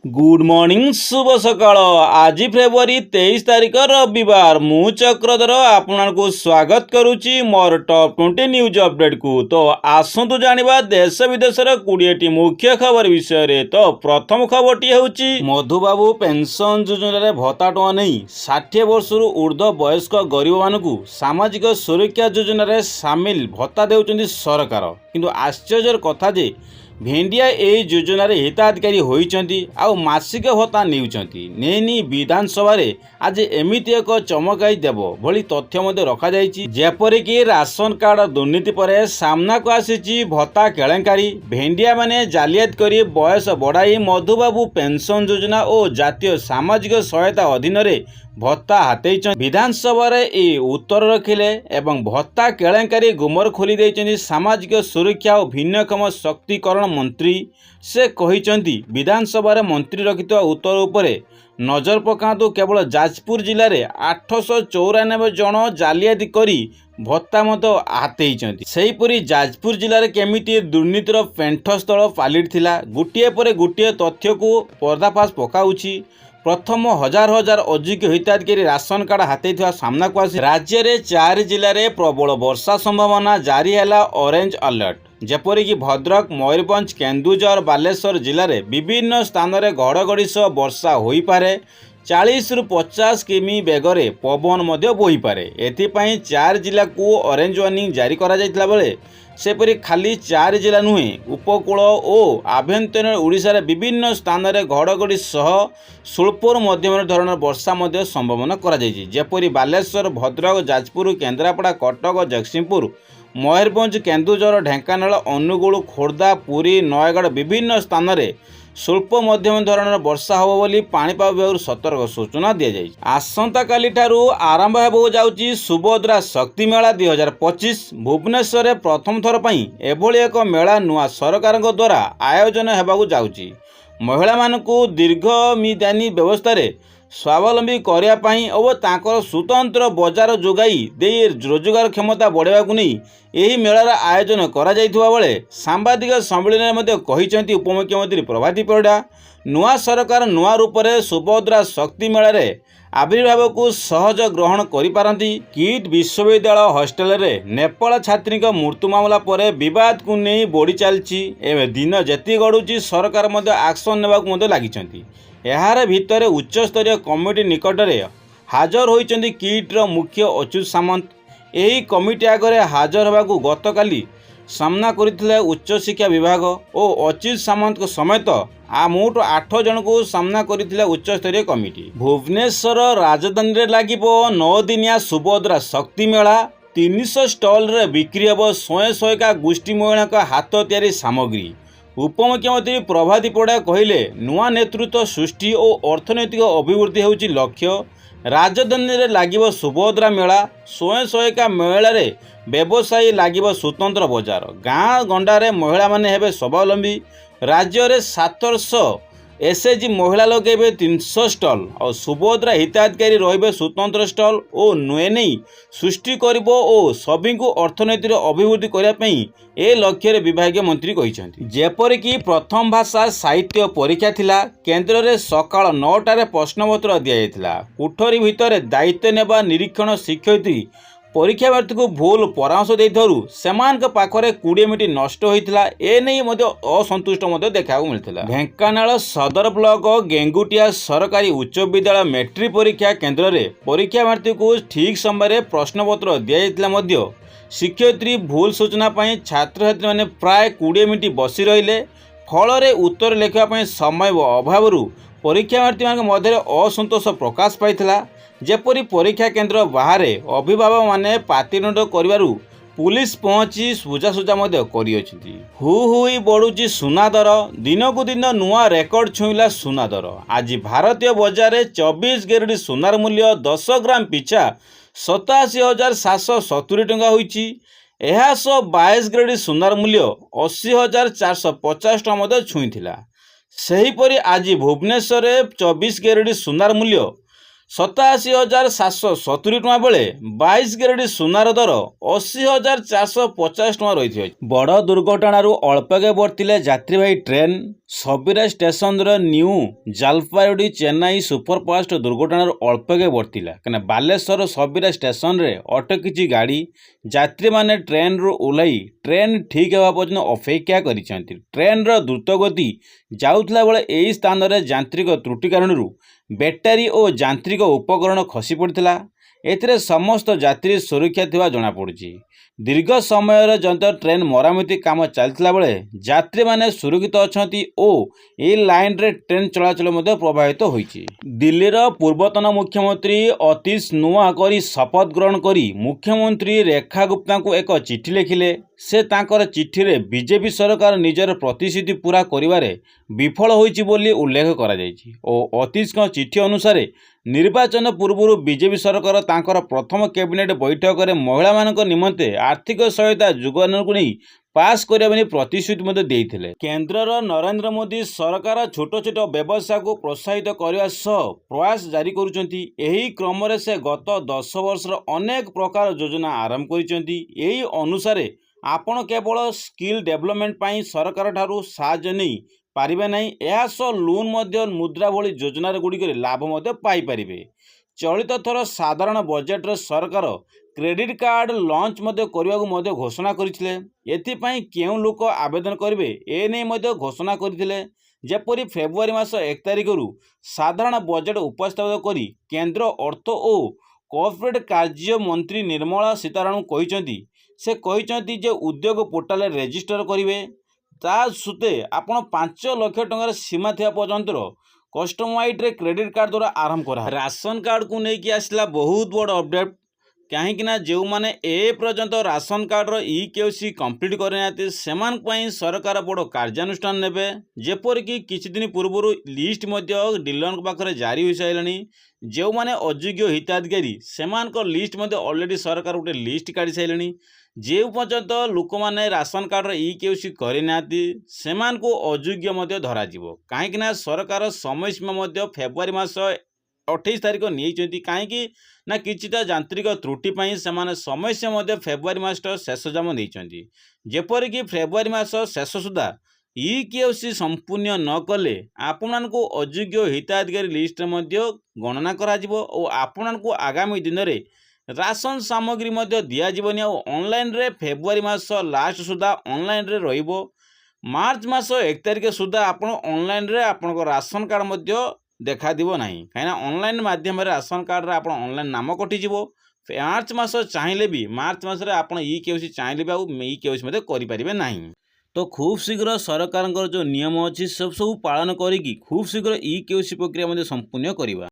Good morning शुभ सकाळ आज February 23 तारिख रविवार मु चक्रधर आपको स्वागत करुच्ची मोर टॉप 20 न्यूज अपडेट को। तो आसतु जानिबा देश विदेशर 20टी मुख्य खबर विषय रे। तो प्रथम खबरटी होउची मधुबाबू पेंशन योजना रे भत्ता टवा नहीं 60 वर्ष ऊर्ध्व वयस्क गरीब मानकु सामाजिक सुरक्षा योजना रे सामिल भत्ता देउचंदी सरकार। किंतु आश्चर्यर कथा जे भेंडिया ए योजन हिताधिकारी होइचंती आउ मासिक भत्ता नेउचंती नेनी विधानसभा रे आज एमिति एक चमकाई देव भली तथ्य मध्य रखा जाइछि। जेपरि कि राशन कार्ड दुर्नीति पर सामना को आसीछि भत्ता केलेंकारी। भेंडिया माने जालियात करी बयस बढ़ाई मधुबाबू पेंशन योजना और जातीय सामाजिक सहायता अधीन रे भत्ता हातेइछ। विधानसभा रे ए उत्तर रखिले एवं भत्ता केलेंकारी गुमर खोली देइछन्ती सामाजिक सुरक्षा और भिन्नक्षम शक्तिकरण मंत्री। से कहिछन्ती विधानसभा रे मंत्री रखित उत्तर उपरे नजर पकातु केवल जाजपुर जिले में 894 जन जालियाती करी भत्ता मत हातेइछन्ती। सेहीपरि जाजपुर जिले में केमिति दुर्नीतिर पेंठस्थल पालिटिला गोटे पर गोटे तथ्य को पर्दाफाश पकाउछि। प्रथम हजार हजार अयोग्य हिताधिकारी राशन कार्ड हाते सामना को आसी राज्य में 4 जिले में प्रबल वर्षा संभावना जारी है ऑरेंज अलर्ट। जेपरिक भद्रक मयूरभंज केन्दुझर बालेश्वर जिले में विभिन्न स्थान में घड़घड़ी सह वर्षा हो पारे 40 ରୁ 50 किमी बेगरे पवन बोही पारे। एथिपाई 4 जिला को ऑरेंज वार्निंग जारी करा जायतिला बेले सेपरि खाली 4 जिला नुहे उपकूल और आभ्यंतरीण ओडिशा रे विभिन्न स्थान में घड़घड़ी सह स्वल्परू मध्यम धरण वर्षा संभावना करा जायछि। जेपरि बालेश्वर भद्रक जाजपुर केन्द्रापड़ा कटक जगतसिंहपुर मयूरभंज केन्दुझर ढेंकानाल अनुगुल खोर्धा पुरी नयगढ़ विभिन्न स्थान में स्वल्प मध्यम धरण वर्षा होब बोली पाणीपाग विभाग सतर्क सूचना दि जाए। आसंता काली ठारू आरंभ हेबो जाउची सुभद्रा शक्ति मेला 2025। भुवनेश्वर में प्रथम थर पई एभली एक मेला नुआ सरकार द्वारा आयोजन हेबाकु जाउची। महिला मानकु दीर्घमियादी व्यवस्था रे स्वावलंबी करने पाई और तांकर स्वतंत्र बजार जोगाई दे रोजगार क्षमता बढ़ावा नहीं यही मेलार आयोजन करा जाइथुवा बेले सांबादिक सम्मेलन में कहिसेंती उपमुख्यमंत्री प्रभाती परिडा। नुआ सरकार नुआ रूप से सुभद्रा शक्ति मेला रे आविर्भाव को सहज ग्रहण करिपारंती। किट विश्वविद्यालय हॉस्टेल रे नेपाल छात्री मृत्यु मामला पर विवाद को नहीं बढ़ी चलती एवं दिन जेती गड़ुची सरकार एक्शन नेबाकु लागिछंती। यार भितर उच्चस्तरीय कमिटी निकट में हाजर होइचंदी किट्र मुख्य अच्युत सामंत। यही कमिटी आगे हाजर होगाकू गतकाली सामना करथिले उच्च शिक्षा विभाग और अच्युत सामंत समेत मोट 8 जन को सामना करथिले उच्चस्तरीय कमिटी। भुवनेश्वर राजधानी रे लागिबो 9 दिनिया सुभद्रा शक्ति मेला। 300 स्टल रे बिक्री हेबो 100 का गोष्ठी महिला हाथ तैयारी सामग्री। उपमुख्यमंत्री प्रभाती परिडा कहले नुआ नेतृत्व सृष्टि और अर्थनैतिक अभिवृद्धि होउची लक्ष्य। राजधानी रे लागिबो सुभद्रा मेला 100 का मेला रे व्यवसायी लागिबो स्वतंत्र बजार। गाँ गंडारे महिला माने हेबे स्वावलंबी। राज्य रे 700 एसएचजी महिला लगेबे 300 स्टल और सुभद्रा हिताधिकारी रहिबे स्वतंत्र स्टल और नुए सृष्टि करिबो और सभी को अर्थनैतिक अभिवृद्धि करने पई ए लक्ष्य रे विभागीय मंत्री कहिसेंती। जेपरिक प्रथम भाषा साहित्य परीक्षा थिला केन्द्र रे सकाळ 9टारे प्रश्नपत्र दिया जायतिला। कोठरी भितर दायित्व नेबा निरीक्षण शिक्षयित्री परीक्षार्थी को भूल परामर्श देइथारु सेमानक पाखरे 20 मिनिट नष्ट होइतिला। ए नै मध्ये असंतुष्ट मध्ये देखा मिलथिला। ढेंकानाल सदर ब्लॉक गेंगुटिया सरकारी उच्च विद्यालय मैट्रिक परीक्षा केन्द्र रे परीक्षार्थी को ठीक समय प्रश्नपत्र दिया जायतिला मध्ये शिक्षयित्री भूल सूचना पाई छात्र छात्री माने प्राय 20 मिनिट बसी रहिले। फल रे उत्तर लेखा समय अभाव परीक्षार्थी मध्य असंतोष प्रकाश पाइथिला। जेपरी परीक्षा केन्द्र बाहर अभिभावक माने पातिरंड करिवारु पुलिस पहुंची सुजासुजा करियछिति। हुई बढ़ुची सुना दर दिनकू दिन नुआ रेकर्ड छुईला सुना दर। आज भारतीय बाजार में 24 गेरेट सुनार मूल्य 10 ग्राम पिछा 87,770 टंका होइछि। एहा सह 22 ग्रेड सुनार मूल्य 80,450 टंका छुईथिला। सेहीपरि आज भुवनेश्वर 24 गेरेट सुनार मूल्य 87,770 ଟଙ୍କା ବେଲେ 22 କ୍ୟାରେଟ୍ ସୁନାର ଦର 80,450 ଟଙ୍କା ରହିଛି। ବଡ଼ ଦୁର୍ଘଟଣାରୁ ଅଳ୍ପକେ ବର୍ତ୍ତିଲେ ଯାତ୍ରୀବାହୀ ଟ୍ରେନ୍। ସବିରା ଷ୍ଟେସନର ନ୍ୟୁ ଜାଲପାଇଗୁଡ଼ି ଚେନ୍ନାଇ ସୁପରଫାଷ୍ଟ ଦୁର୍ଘଟଣାରୁ ଅଳ୍ପକେ ବର୍ତ୍ତିଲା। କାହିଁକିନା ବାଲେଶ୍ୱର ସବିରା ଷ୍ଟେସନରେ ଅଟକିଛି ଗାଡ଼ି। ଯାତ୍ରୀମାନେ ଟ୍ରେନ୍ରୁ ଓହ୍ଲାଇ ଟ୍ରେନ୍ ଠିକ୍ ହେବା ପର୍ଯ୍ୟନ୍ତ ଅପେକ୍ଷା କରିଛନ୍ତି। ଟ୍ରେନ୍ର ଦ୍ରୁତଗତି ଯାଉଥିଲା ବେଳେ ଏହି ସ୍ଥାନରେ ଯାନ୍ତ୍ରିକ ତ୍ରୁଟି କାରଣରୁ ବ୍ୟାଟେରୀ ଓ ଯାନ୍ତ୍ରିକ ଉପକରଣ ଖସି ପଡ଼ିଥିଲା। ଏଥିରେ ସମସ୍ତ ଯାତ୍ରୀ ସୁରକ୍ଷା ଥିବା ଜଣାପଡ଼ିଛି। ଦୀର୍ଘ ସମୟର ଯନ୍ତ୍ର ଟ୍ରେନ୍ ମରାମତି କାମ ଚାଲିଥିଲା ବେଳେ ଯାତ୍ରୀମାନେ ସୁରକ୍ଷିତ ଅଛନ୍ତି ଓ ଏହି ଲାଇନ୍ରେ ଟ୍ରେନ୍ ଚଳାଚଳ ମଧ୍ୟ ପ୍ରଭାବିତ ହୋଇଛି। ଦିଲ୍ଲୀର ପୂର୍ବତନ ମୁଖ୍ୟମନ୍ତ୍ରୀ ଅତୀଶ ନୂଆ କରି ଶପଥ ଗ୍ରହଣ କରି ମୁଖ୍ୟମନ୍ତ୍ରୀ ରେଖା ଗୁପ୍ତାଙ୍କୁ ଏକ ଚିଠି ଲେଖିଲେ। ସେ ତାଙ୍କର ଚିଠିରେ ବିଜେପି ସରକାର ନିଜର ପ୍ରତିଶ୍ରୁତି ପୂରା କରିବାରେ ବିଫଳ ହୋଇଛି ବୋଲି ଉଲ୍ଲେଖ କରାଯାଇଛି ଓ ଅତୀଶଙ୍କ ଚିଠି ଅନୁସାରେ ନିର୍ବାଚନ ପୂର୍ବରୁ ବିଜେପି ସରକାର ତାଙ୍କର ପ୍ରଥମ କ୍ୟାବିନେଟ୍ ବୈଠକରେ ମହିଳାମାନଙ୍କ ନିମନ୍ତେ ଆର୍ଥିକ ସହାୟତା ଯୋଗାଣକୁ ନେଇ ପାସ୍ କରିବା ପାଇଁ ପ୍ରତିଶ୍ରୁତି ମଧ୍ୟ ଦେଇଥିଲେ। କେନ୍ଦ୍ରର ନରେନ୍ଦ୍ର ମୋଦି ସରକାର ଛୋଟ ଛୋଟ ବ୍ୟବସାୟକୁ ପ୍ରୋତ୍ସାହିତ କରିବା ସହ ପ୍ରୟାସ ଜାରି କରୁଛନ୍ତି। ଏହି କ୍ରମରେ ସେ ଗତ 10 ବର୍ଷର ଅନେକ ପ୍ରକାର ଯୋଜନା ଆରମ୍ଭ କରିଛନ୍ତି। ଏହି ଅନୁସାରେ ଆପଣ କେବଳ ସ୍କିଲ୍ ଡେଭଲପମେଣ୍ଟ ପାଇଁ ସରକାରଠାରୁ ସାହାଯ୍ୟ ନେଇ ପାରିବେ ନାହିଁ, ଏହା ସହ ଲୋନ୍ ମଧ୍ୟ ମୁଦ୍ରା ଭଳି ଯୋଜନା ଗୁଡ଼ିକରେ ଲାଭ ମଧ୍ୟ ପାଇପାରିବେ। ଚଳିତ ଥର ସାଧାରଣ ବଜେଟରେ ସରକାର କ୍ରେଡିଟ୍ କାର୍ଡ ଲଞ୍ଚ ମଧ୍ୟ କରିବାକୁ ମଧ୍ୟ ଘୋଷଣା କରିଥିଲେ। ଏଥିପାଇଁ କେଉଁ ଲୋକ ଆବେଦନ କରିବେ ଏ ନେଇ ମଧ୍ୟ ଘୋଷଣା କରିଥିଲେ। ଯେପରି ଫେବୃଆରୀ ମାସ 1 ତାରିଖରୁ ସାଧାରଣ ବଜେଟ ଉପସ୍ଥାପିତ କରି କେନ୍ଦ୍ର ଅର୍ଥ ଓ କର୍ପୋରେଟ୍ କାର୍ଯ୍ୟ ମନ୍ତ୍ରୀ ନିର୍ମଳା ସୀତାରମଣ କହିଛନ୍ତି। ସେ କହିଛନ୍ତି ଯେ ଉଦ୍ୟୋଗ ପୋର୍ଟାଲରେ ରେଜିଷ୍ଟର କରିବେ। ତା ସତ୍ତ୍ୱେ ଆପଣ 5 ଲକ୍ଷ ଟଙ୍କାର ସୀମା ଥିବା ପର୍ଯ୍ୟନ୍ତ କଷ୍ଟମାଇଜ୍ଡ କ୍ରେଡିଟ୍ କାର୍ଡ ଦ୍ୱାରା ଆରମ୍ଭ କରା। ରାସନ କାର୍ଡକୁ ନେଇକି ଆସିଲା ବହୁତ ବଡ଼ ଅପଡେଟ୍। କାହିଁକିନା ଯେଉଁମାନେ ଏ ପର୍ଯ୍ୟନ୍ତ ରାସନ କାର୍ଡର KYC କମ୍ପ୍ଲିଟ୍ କରିନାହାନ୍ତି ସେମାନଙ୍କ ପାଇଁ ସରକାର ବଡ଼ କାର୍ଯ୍ୟାନୁଷ୍ଠାନ ନେବେ। ଯେପରିକି କିଛି ଦିନ ପୂର୍ବରୁ ଲିଷ୍ଟ ମଧ୍ୟ ଡିଲରଙ୍କ ପାଖରେ ଜାରି ହୋଇସାରିଲାଣି। ଯେଉଁମାନେ ଅଯୋଗ୍ୟ ହିତାଧିକାରୀ ସେମାନଙ୍କ ଲିଷ୍ଟ ମଧ୍ୟ ଅଲରେଡ଼ି ସରକାର ଗୋଟେ ଲିଷ୍ଟ କାଢ଼ି ସାରିଲେଣି। ଯେଉଁ ପର୍ଯ୍ୟନ୍ତ ଲୋକମାନେ ରାସନ କାର୍ଡର KYC କରିନାହାନ୍ତି ସେମାନଙ୍କୁ ଅଯୋଗ୍ୟ ମଧ୍ୟ ଧରାଯିବ। କାହିଁକିନା ସରକାର ସମୟସୀମା ମଧ୍ୟ ଫେବୃଆରୀ ମାସ 28 ତାରିଖ ନେଇଛନ୍ତି। କାହିଁକି ନା କିଛିଟା ଯାନ୍ତ୍ରିକ ତ୍ରୁଟି ପାଇଁ ସେମାନେ ସମୟସୀମା ମଧ୍ୟ ଫେବୃଆରୀ ମାସ ଶେଷ ଯାମ ନେଇଛନ୍ତି। ଯେପରିକି ଫେବୃଆରୀ ମାସ ଶେଷ ସୁଦ୍ଧା KYC ସମ୍ପୂର୍ଣ୍ଣ ନ କଲେ ଆପଣମାନଙ୍କୁ ଅଯୋଗ୍ୟ ହିତାଧିକାରୀ ଲିଷ୍ଟରେ ମଧ୍ୟ ଗଣନା କରାଯିବ ଓ ଆପଣଙ୍କୁ ଆଗାମୀ ଦିନରେ ରାସନ ସାମଗ୍ରୀ ମଧ୍ୟ ଦିଆଯିବନି। ଆଉ ଅନଲାଇନ୍ରେ ଫେବୃଆରୀ ମାସ ଲାଷ୍ଟ ସୁଦ୍ଧା ଅନଲାଇନ୍ରେ ରହିବ। ମାର୍ଚ୍ଚ ମାସ 1 ତାରିଖ ସୁଦ୍ଧା ଆପଣ ଅନଲାଇନ୍ରେ ଆପଣଙ୍କ ରାସନ କାର୍ଡ଼ ମଧ୍ୟ ଦେଖାଯିବ ନାହିଁ। କାହିଁକିନା ଅନଲାଇନ୍ ମାଧ୍ୟମରେ ରାସନ କାର୍ଡ଼ରେ ଆପଣ ଅନଲାଇନ୍ ନାମ କଟିଯିବ। ମାର୍ଚ୍ଚ ମାସ ଚାହିଁଲେ ବି ମାର୍ଚ୍ଚ ମାସରେ ଆପଣ KYC ଚାହିଁଲେ ବି ଆଉ KYC ମଧ୍ୟ କରିପାରିବେ ନାହିଁ। ତ ଖୁବ୍ ଶୀଘ୍ର ସରକାରଙ୍କର ଯେଉଁ ନିୟମ ଅଛି ସବୁ ପାଳନ କରିକି ଖୁବ୍ ଶୀଘ୍ର KYC ପ୍ରକ୍ରିୟା ମଧ୍ୟ ସମ୍ପୂର୍ଣ୍ଣ କରିବା।